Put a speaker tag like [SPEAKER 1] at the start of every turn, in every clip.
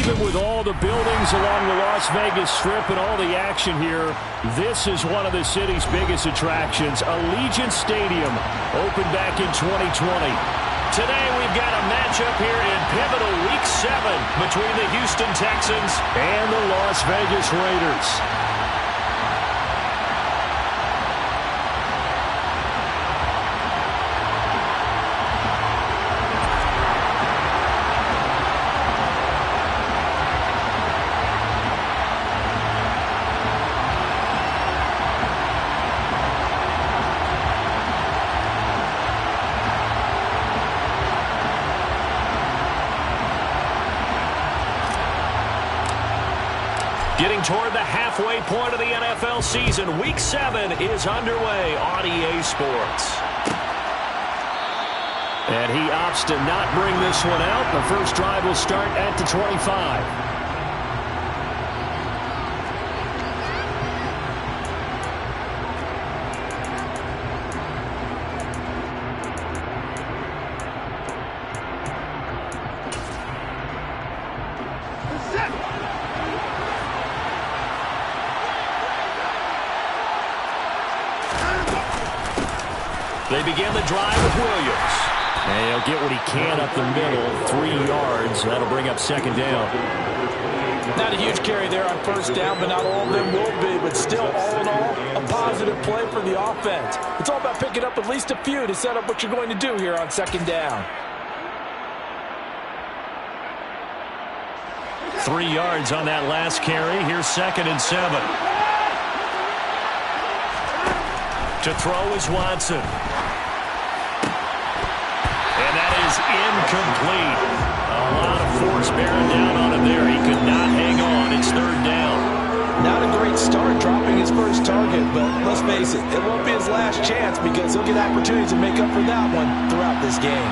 [SPEAKER 1] Even with all the buildings along the Las Vegas Strip and all the action here, this is one of the city's biggest attractions. Allegiant Stadium opened back in 2020. Today we've got a matchup here in pivotal Week 7 between the Houston Texans and the Las Vegas Raiders. Getting toward the halfway point of the NFL season, Week 7 is underway on EA Sports. And he opts to not bring this one out. The first drive will start at the 25. They begin the drive with Williams. And he'll get what he can up the middle, 3 yards. That'll bring up second down.
[SPEAKER 2] Not a huge carry there on first down, but not all of them will be. But still, all in all, a positive play for the offense. It's all about picking up at least a few to set up what you're going to do here on second down.
[SPEAKER 1] 3 yards on that last carry. Here's 2nd and 7. To throw is Watson. And that is incomplete. A lot of force bearing down on him there. He could not hang on. It's 3rd down.
[SPEAKER 2] Not a great start dropping his first target, but let's face it, it won't be his last chance because he'll get opportunities to make up for that one throughout this game.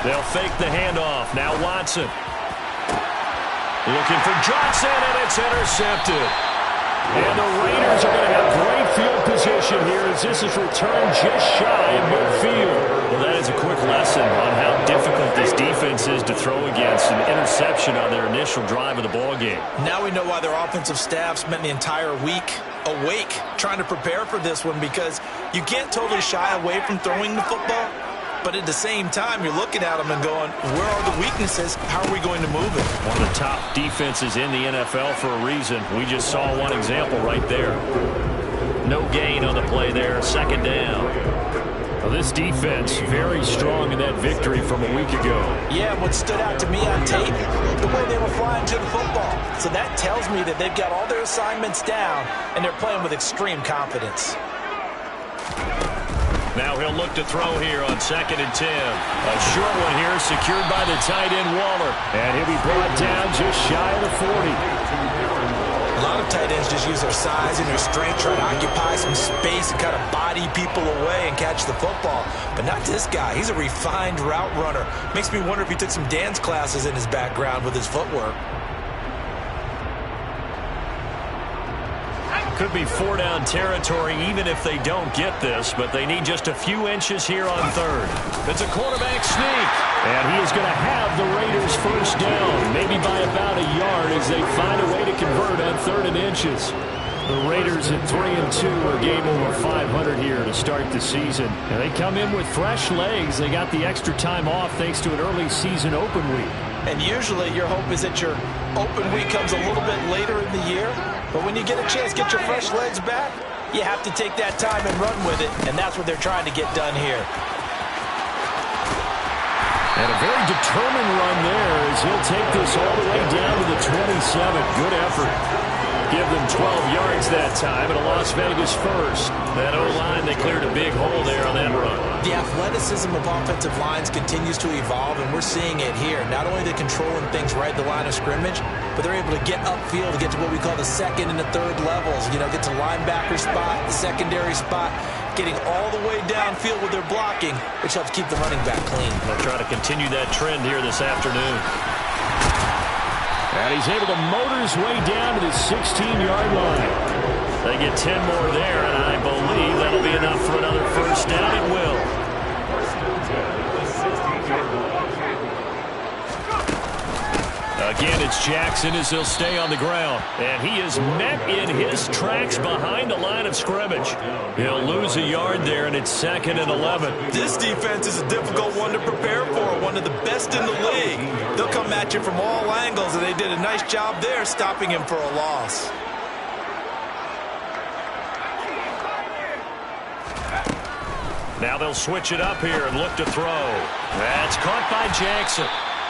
[SPEAKER 1] They'll fake the handoff. Now Watson. Looking for Johnson, and it's intercepted. And the Raiders are going to have great field position here as this is returned just shy of midfield. Well, that is a quick lesson on how difficult this defense is to throw against. An interception on their initial drive of the ballgame.
[SPEAKER 2] Now we know why their offensive staff spent the entire week awake trying to prepare for this one, because you can't totally shy away from throwing the football. But at the same time, you're looking at them and going, where are the weaknesses? How are we going to move it?
[SPEAKER 1] One of the top defenses in the NFL for a reason. We just saw one example right there. No gain on the play there. 2nd down. Well, this defense very strong in that victory from a week ago.
[SPEAKER 2] Yeah, what stood out to me on tape, the way they were flying to the football. So that tells me that they've got all their assignments down, and they're playing with extreme confidence.
[SPEAKER 1] Now he'll look to throw here on 2nd and 10. A short one here secured by the tight end Waller. And he'll be brought down just shy of the 40.
[SPEAKER 2] A lot of tight ends just use their size and their strength, try to occupy some space and kind of body people away and catch the football. But not this guy. He's a refined route runner. Makes me wonder if he took some dance classes in his background with his footwork.
[SPEAKER 1] Could be 4-down territory even if they don't get this, but they need just a few inches here on 3rd. It's a quarterback sneak, and he is going to have the Raiders first down, maybe by about a yard as they find a way to convert on 3rd and inches. The Raiders at 3-2 are game over 500 here to start the season. And they come in with fresh legs. They got the extra time off thanks to an early season open week.
[SPEAKER 2] And usually your hope is that your open week comes a little bit later in the year. But when you get a chance to get your fresh legs back, you have to take that time and run with it. And that's what they're trying to get done here.
[SPEAKER 1] And a very determined run there as he'll take this all the way down to the 27. Good effort. Give them 12 yards that time and a Las Vegas first. That O-line, they cleared a big hole there on that run.
[SPEAKER 2] The athleticism of offensive lines continues to evolve, and we're seeing it here. Not only are they controlling things right at the line of scrimmage, but they're able to get upfield to get to what we call the 2nd and the 3rd levels. You know, get to linebacker spot, the secondary spot, getting all the way downfield with their blocking, which helps keep the running back clean.
[SPEAKER 1] They'll try to continue that trend here this afternoon. And he's able to motor his way down to the 16-yard line. They get 10 more there, and I believe that'll be enough for another first down. It will. Again, it's Jackson as he'll stay on the ground. And he is met in his tracks behind the line of scrimmage. He'll lose a yard there, and it's 2nd and 11.
[SPEAKER 2] This defense is a difficult one to prepare for, one of the best in the league. They'll come at you from all angles, and they did a nice job there stopping him for a loss.
[SPEAKER 1] Now they'll switch it up here and look to throw. That's caught by Jackson.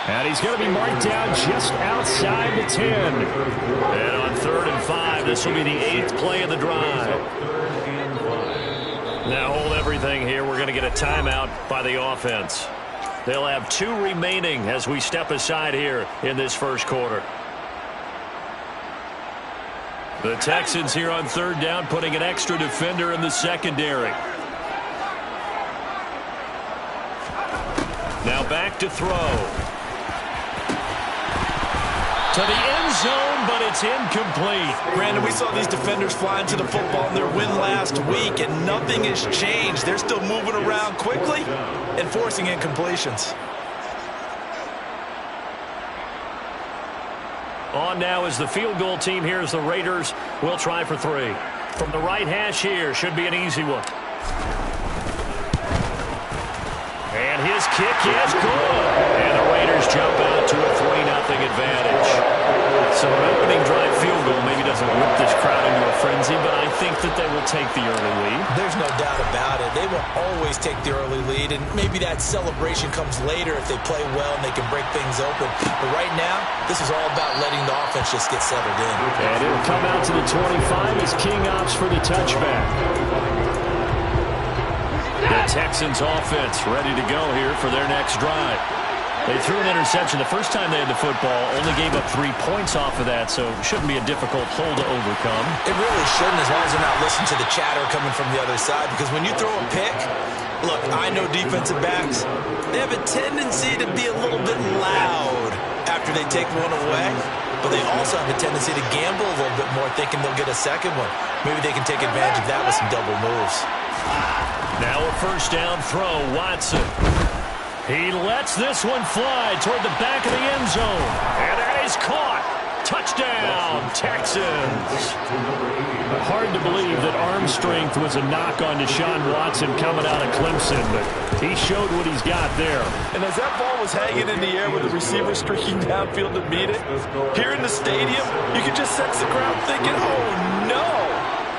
[SPEAKER 1] And he's going to be marked down just outside the 10. And on 3rd and 5, this will be the 8th play of the drive. Now hold everything here. We're going to get a timeout by the offense. They'll have 2 remaining as we step aside here in this first quarter. The Texans here on 3rd down, putting an extra defender in the secondary. Now back to throw. To the end zone, but it's incomplete.
[SPEAKER 2] Brandon, we saw these defenders fly into the football in their win last week, and nothing has changed. They're still moving around quickly and forcing incompletions.
[SPEAKER 1] On now is the field goal team. Here's the Raiders. We'll try for 3. From the right hash here, should be an easy one. And his kick is good. And the Raiders jump out to a 3-0 advantage. So an opening drive field goal maybe doesn't whip this crowd into a frenzy, but I think that they will take the early lead.
[SPEAKER 2] There's no doubt about it. They will always take the early lead, and maybe that celebration comes later if they play well and they can break things open. But right now, this is all about letting the offense just get settled in.
[SPEAKER 1] And it'll come out to the 25 as King opts for the touchback. The Texans offense ready to go here for their next drive. They threw an interception the first time they had the football, only gave up 3 points off of that, so it shouldn't be a difficult hole to overcome.
[SPEAKER 2] It really shouldn't, as long as they're not listening to the chatter coming from the other side, because when you throw a pick, look, I know defensive backs, they have a tendency to be a little bit loud after they take one away, but they also have a tendency to gamble a little bit more, thinking they'll get a second one. Maybe they can take advantage of that with some double moves.
[SPEAKER 1] Now a first down throw, Watson. He lets this one fly toward the back of the end zone. And that is caught. Touchdown, Texans. Hard to believe that arm strength was a knock on Deshaun Watson coming out of Clemson, but he showed what he's got there.
[SPEAKER 2] And as that ball was hanging in the air with the receiver streaking downfield to meet it, here in the stadium, you could just sense the crowd thinking, oh, no.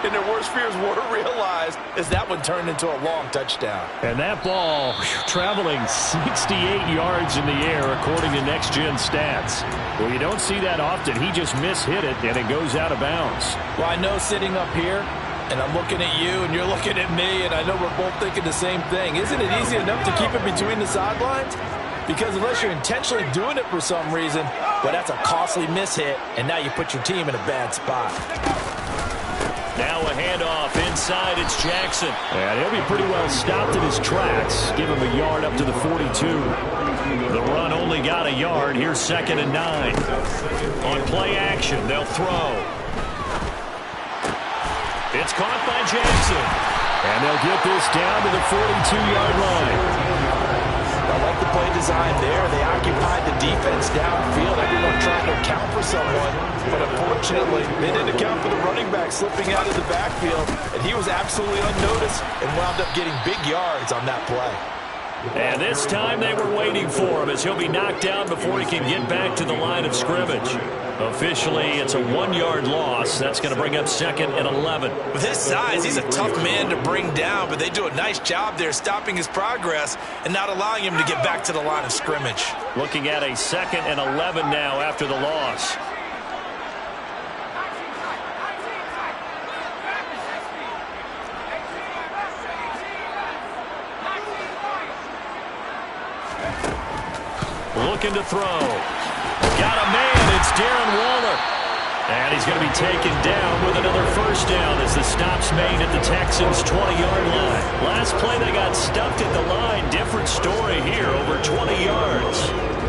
[SPEAKER 2] And their worst fears were realized as that one turned into a long touchdown.
[SPEAKER 1] And that ball traveling 68 yards in the air according to Next Gen Stats. Well, you don't see that often. He just mishit it, and it goes out of bounds.
[SPEAKER 2] Well, I know sitting up here, and I'm looking at you, and you're looking at me, and I know we're both thinking the same thing. Isn't it easy enough to keep it between the sidelines? Because unless you're intentionally doing it for some reason, well, that's a costly mishit, and now you put your team in a bad spot.
[SPEAKER 1] Now a handoff inside. It's Jackson. And he'll be pretty well stopped in his tracks. Give him a yard up to the 42. The run only got a yard. Here's 2nd and 9. On play action, they'll throw. It's caught by Jackson. And they'll get this down to the 42-yard line.
[SPEAKER 2] I like the play design there. They occupied the defense downfield. Everyone trying to account for someone. But unfortunately, they didn't account for the running back slipping out of the backfield. And he was absolutely unnoticed and wound up getting big yards on that play.
[SPEAKER 1] And this time they were waiting for him as he'll be knocked down before he can get back to the line of scrimmage. Officially, it's a 1-yard loss. That's going to bring up 2nd and 11.
[SPEAKER 2] With his size, he's a tough man to bring down, but they do a nice job there stopping his progress and not allowing him to get back to the line of scrimmage.
[SPEAKER 1] Looking at a 2nd and 11 now after the loss. Looking to throw. Got a man. It's Darren Waller. And he's going to be taken down with another first down as the stop's made at the Texans' 20-yard line. Last play they got stuffed at the line. Different story here, over 20 yards.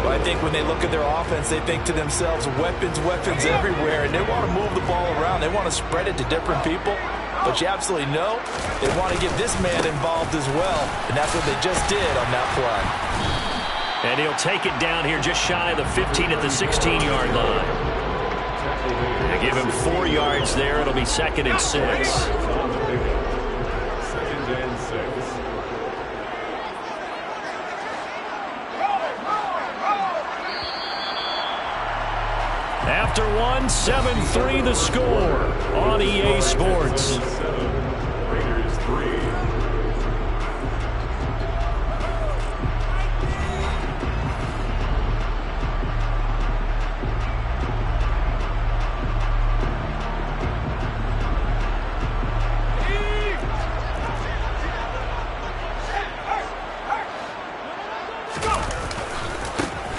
[SPEAKER 2] Well, I think when they look at their offense, they think to themselves, weapons, weapons everywhere, and they want to move the ball around. They want to spread it to different people. But you absolutely know they want to get this man involved as well, and that's what they just did on that play.
[SPEAKER 1] And he'll take it down here just shy of the 15 at the 16-yard line. They give him 4 yards there. It'll be 2nd and 6. After 7-3 the score on EA Sports.
[SPEAKER 3] Raiders 3.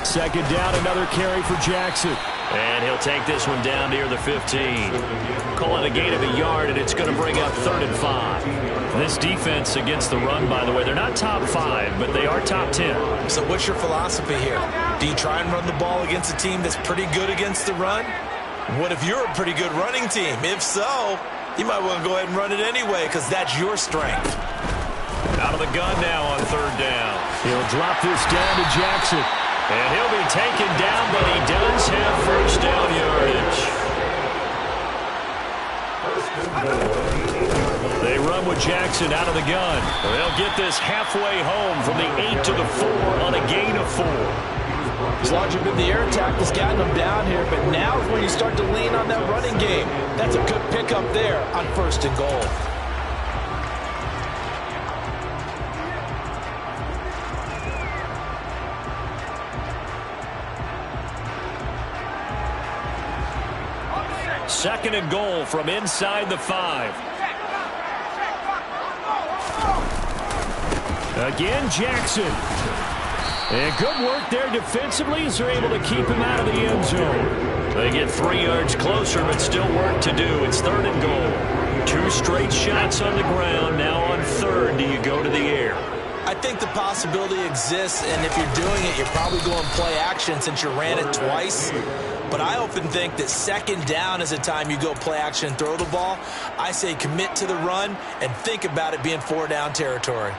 [SPEAKER 1] Second down, another carry for Jackson. And he'll take this one down near the 15. Call it a gain of a yard, and it's going to bring up 3rd and 5. This defense against the run, by the way, they're not top 5, but they are top 10.
[SPEAKER 2] So what's your philosophy here? Do you try and run the ball against a team that's pretty good against the run? What if you're a pretty good running team? If so, you might want to go ahead and run it anyway because that's your strength.
[SPEAKER 1] Out of the gun now on 3rd down. He'll drop this down to Jackson. And he'll be taken down, but he does have 1st down yardage. They run with Jackson out of the gun. They'll get this halfway home from the 8 to the 4 on a gain of 4.
[SPEAKER 2] It's largely been the air attack that's gotten them down here, but now is when you start to lean on that running game. That's a good pickup there on 1st and goal.
[SPEAKER 1] Second and goal from inside the 5. Again, Jackson. And good work there defensively as they're able to keep him out of the end zone. They get 3 yards closer, but still work to do. It's 3rd and goal. 2 straight shots on the ground. Now on 3rd, do you go to the air?
[SPEAKER 2] I think the possibility exists, and if you're doing it, you're probably going play action since you ran it twice. But I often think that 2nd down is a time you go play action and throw the ball. I say commit to the run and think about it being 4 down territory.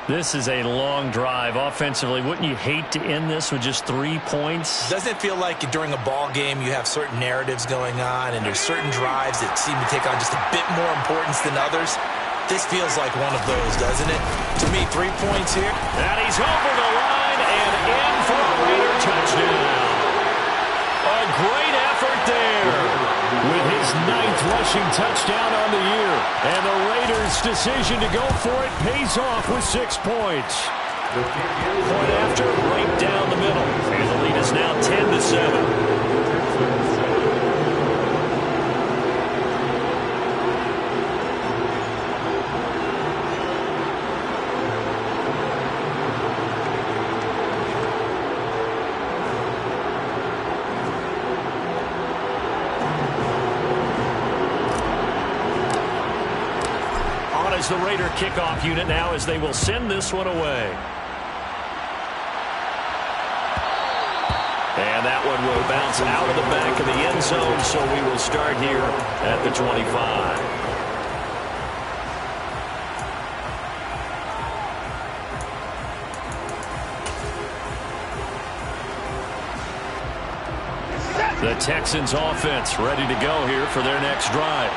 [SPEAKER 1] This is a long drive offensively. Wouldn't you hate to end this with just 3 points?
[SPEAKER 2] Doesn't it feel like during a ball game you have certain narratives going on and there's certain drives that seem to take on just a bit more importance than others? This feels like one of those, doesn't it? To me, 3 points here.
[SPEAKER 1] And he's over the line and in for a Raider touchdown. A great effort there with his 9th rushing touchdown on the year. And the Raiders' decision to go for it pays off with 6 points. Point after, right down the middle. And the lead is now 10-7. The Raider kickoff unit now as they will send this one away. And that one will bounce out of the back of the end zone, so we will start here at the 25. The Texans offense ready to go here for their next drive.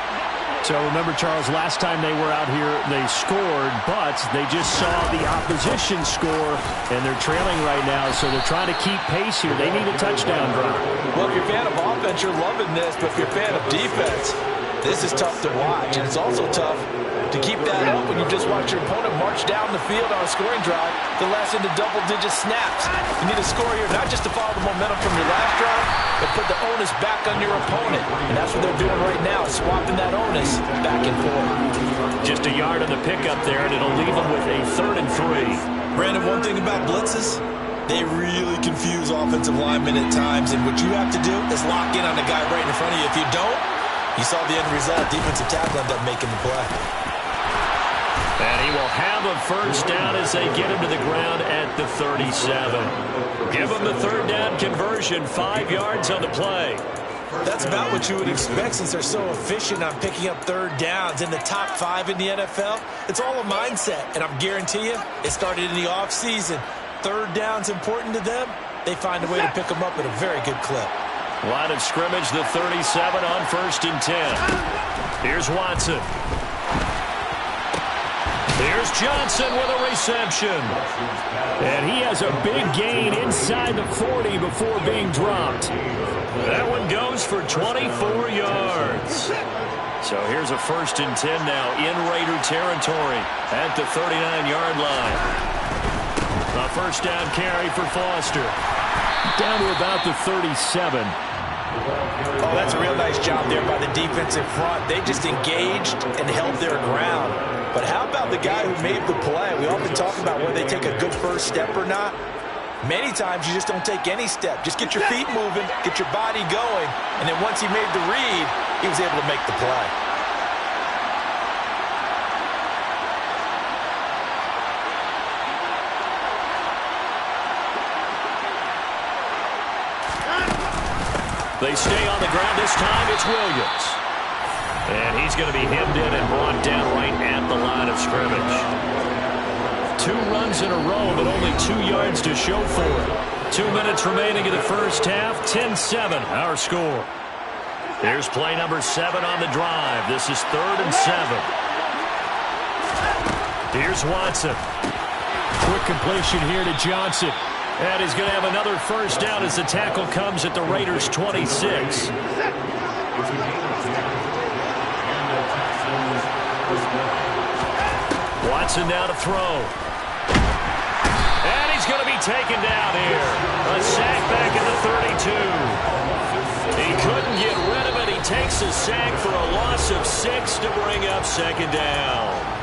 [SPEAKER 1] So remember, Charles, last time they were out here, they scored, but they just saw the opposition score, and they're trailing right now, so they're trying to keep pace here. They need a touchdown drive.
[SPEAKER 2] Well, if you're a fan of offense, you're loving this, but if you're a fan of defense, this is tough to watch, and it's also tough to keep that up when you just watch your opponent march down the field on a scoring drive that lasts into double-digit snaps. You need to score here, not just to follow the momentum from your last drive, but put the onus back on your opponent. And that's what they're doing right now, swapping that onus back and forth.
[SPEAKER 1] Just a yard on the pickup there, and it'll leave them with a 3rd and 3.
[SPEAKER 2] Brandon, one thing about blitzes, they really confuse offensive linemen at times, and what you have to do is lock in on the guy right in front of you. If you don't, you saw the end result. Defensive tackle ended up making the play.
[SPEAKER 1] And he will have a first down as they get him to the ground at the 37. Give him the third down conversion, 5 yards on the play.
[SPEAKER 2] That's about what you would expect since they're so efficient on picking up third downs. In the top 5 in the NFL, it's all a mindset. And I'm guarantee you, it started in the offseason. Third down's important to them. They find a way to pick them up at a very good clip.
[SPEAKER 1] Line of scrimmage, the 37 on 1st and 10. Here's Watson. Here's Johnson with a reception. And he has a big gain inside the 40 before being dropped. That one goes for 24 yards. So here's a 1st and 10 now in Raider territory at the 39-yard line. A first down carry for Foster. Down to about the 37.
[SPEAKER 2] Oh, that's a real nice job there by the defensive front. They just engaged and held their ground. But how about the guy who made the play? We often talk about whether they take a good first step or not. Many times you just don't take any step. Just get your feet moving, get your body going, and then once he made the read, he was able to make the play.
[SPEAKER 1] They stay on the ground this time. It's Williams. And he's going to be hemmed in and brought down right at the line of scrimmage. 2 runs in a row, but only 2 yards to show for it. 2 minutes remaining in the first half. 10-7, our score. Here's play number 7 on the drive. This is 3rd and 7. Here's Watson. Quick completion here to Johnson. And he's going to have another first down as the tackle comes at the Raiders' 26. Watson now to throw. And he's going to be taken down here. A sack back at the 32. He couldn't get rid of it. He takes a sack for a loss of 6 to bring up 2nd down.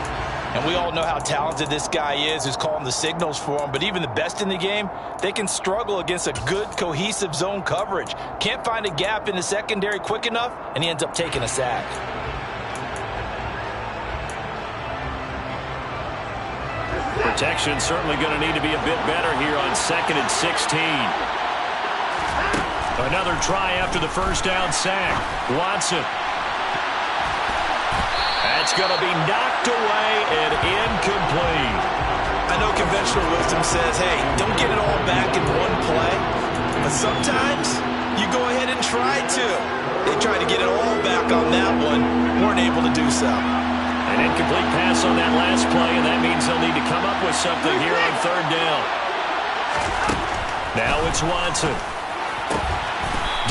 [SPEAKER 2] And we all know how talented this guy is who's calling the signals for him. But even the best in the game, they can struggle against a good, cohesive zone coverage. Can't find a gap in the secondary quick enough, and he ends up taking a sack.
[SPEAKER 1] Protection certainly going to need to be a bit better here on 2nd and 16. Another try after the first down sack. Watson. That's going to be knocked away and incomplete.
[SPEAKER 2] I know conventional wisdom says, hey, don't get it all back in one play. But sometimes you go ahead and try to. They tried to get it all back on that one. Weren't able to do so.
[SPEAKER 1] An incomplete pass on that last play, and that means they'll need to come up with something here on 3rd down. Now it's Watson.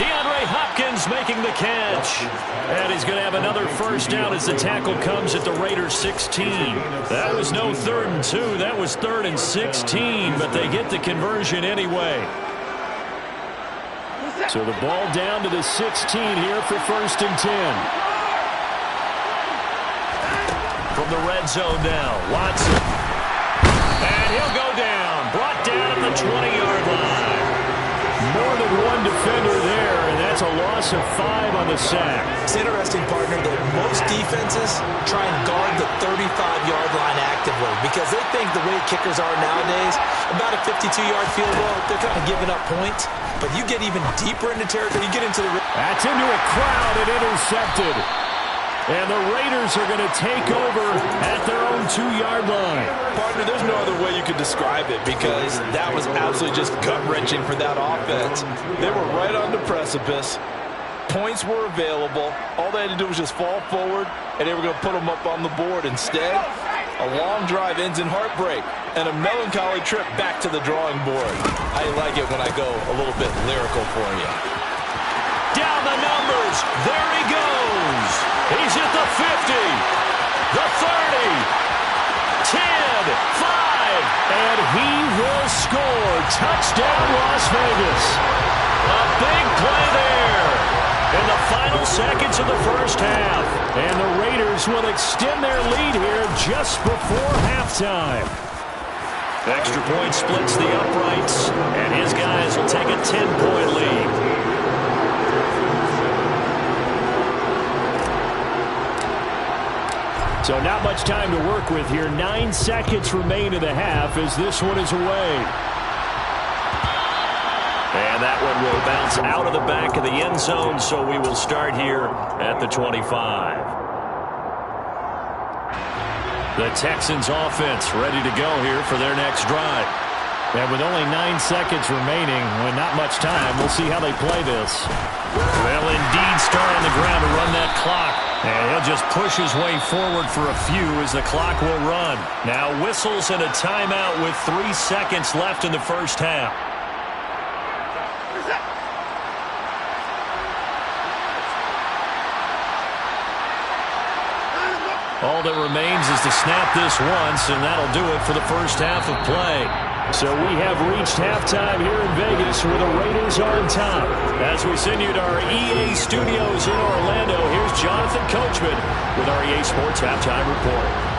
[SPEAKER 1] DeAndre Hopkins making the catch. And he's going to have another first down as the tackle comes at the Raiders' 16. That was no 3rd and 2. That was 3rd and 16, but they get the conversion anyway. So the ball down to the 16 here for 1st and 10. From the red zone now, Watson. And he'll go down. Brought down at the 20-yard line. More than one defender there, and that's a loss of 5 on the sack.
[SPEAKER 2] It's interesting, partner, that most defenses try and guard the 35-yard line actively because they think the way kickers are nowadays, about a 52-yard field goal, they're kind of giving up points. But you get even deeper into territory, you get into the...
[SPEAKER 1] That's into a crowd and intercepted. And the Raiders are going to take over at their own 2-yard line.
[SPEAKER 2] Partner, there's no other way you could describe it because that was absolutely just gut-wrenching for that offense. They were right on the precipice. Points were available. All they had to do was just fall forward, and they were going to put them up on the board. Instead, a long drive ends in heartbreak and a melancholy trip back to the drawing board. I like it when I go a little bit lyrical for you.
[SPEAKER 1] Down the numbers. There he goes. He's at the 50, the 30, 10, 5, and he will score. Touchdown, Las Vegas. A big play there in the final seconds of the first half. And the Raiders will extend their lead here just before halftime. Extra point splits the uprights, and his guys will take a 10-point lead. So not much time to work with here. 9 seconds remain in the half as this one is away. And that one will bounce out of the back of the end zone, so we will start here at the 25. The Texans offense ready to go here for their next drive. And with only 9 seconds remaining, with not much time, we'll see how they play this. They'll indeed start on the ground to run that clock. And he'll just push his way forward for a few as the clock will run. Now whistles and a timeout with 3 seconds left in the first half. All that remains is to snap this once, and that'll do it for the first half of play. So we have reached halftime here in Vegas where the Raiders are on top. As we send you to our EA studios in Orlando, here's Jonathan Coachman with our EA Sports Halftime Report.